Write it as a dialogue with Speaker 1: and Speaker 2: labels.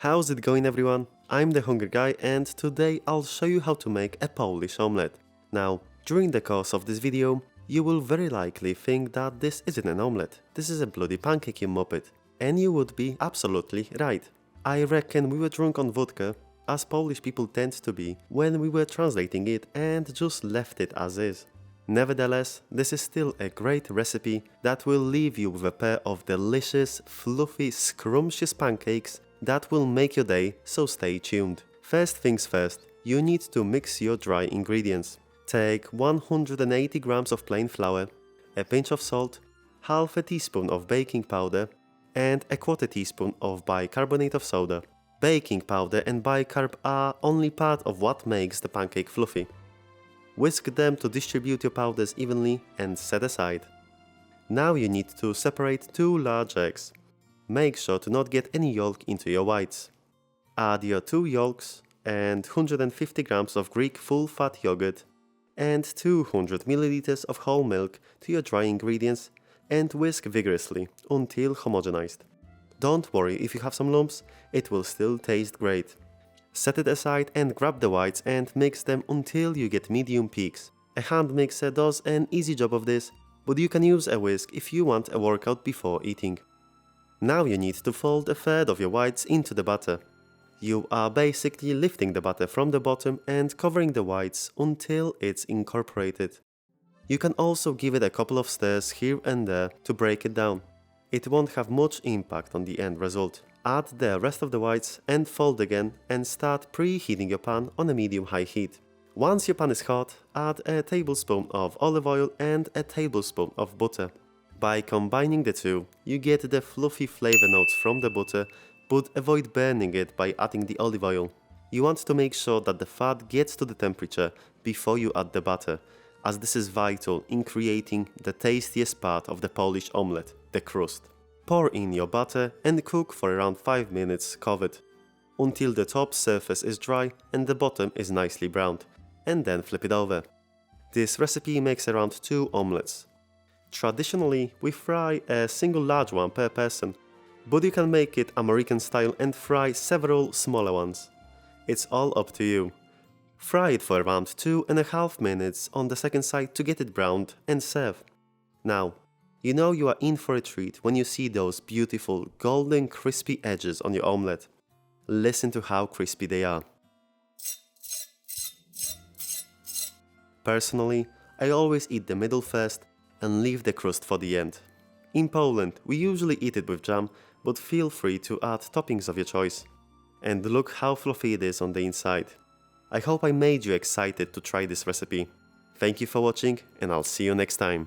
Speaker 1: How's it going, everyone? I'm the Hunger Guy, and today I'll show you how to make a Polish omelette. Now, during the course of this video, you will very likely think that this isn't an omelette, this is a bloody pancake, you muppet. And you would be absolutely right. I reckon we were drunk on vodka, as Polish people tend to be, when we were translating it and just left it as is. Nevertheless, this is still a great recipe that will leave you with a pair of delicious, fluffy, scrumptious pancakes that will make your day, so stay tuned. First things first, you need to mix your dry ingredients. Take 180 grams of plain flour, a pinch of salt, half a teaspoon of baking powder, and a quarter teaspoon of bicarbonate of soda. Baking powder and bicarb are only part of what makes the pancake fluffy. Whisk them to distribute your powders evenly and set aside. Now you need to separate 2 large eggs. Make sure to not get any yolk into your whites. Add your 2 yolks and 150 grams of Greek full-fat yogurt and 200 milliliters of whole milk to your dry ingredients and whisk vigorously until homogenized. Don't worry if you have some lumps, it will still taste great. Set it aside and grab the whites and mix them until you get medium peaks. A hand mixer does an easy job of this, but you can use a whisk if you want a workout before eating. Now you need to fold a third of your whites into the batter. You are basically lifting the batter from the bottom and covering the whites until it's incorporated. You can also give it a couple of stirs here and there to break it down. It won't have much impact on the end result. Add the rest of the whites and fold again and start preheating your pan on a medium-high heat. Once your pan is hot, add a tablespoon of olive oil and a tablespoon of butter. By combining the two, you get the fluffy flavor notes from the butter, but avoid burning it by adding the olive oil. You want to make sure that the fat gets to the temperature before you add the butter, as this is vital in creating the tastiest part of the Polish omelette, the crust. Pour in your butter and cook for around 5 minutes covered, until the top surface is dry and the bottom is nicely browned, and then flip it over. This recipe makes around 2 omelettes. Traditionally, we fry a single large one per person, but you can make it American style and fry several smaller ones. It's all up to you. Fry it for around 2.5 minutes on the second side to get it browned and serve. Now, you know you are in for a treat when you see those beautiful golden crispy edges on your omelette. Listen to how crispy they are. Personally, I always eat the middle first and leave the crust for the end. In Poland, we usually eat it with jam, but feel free to add toppings of your choice. And look how fluffy it is on the inside. I hope I made you excited to try this recipe. Thank you for watching, and I'll see you next time.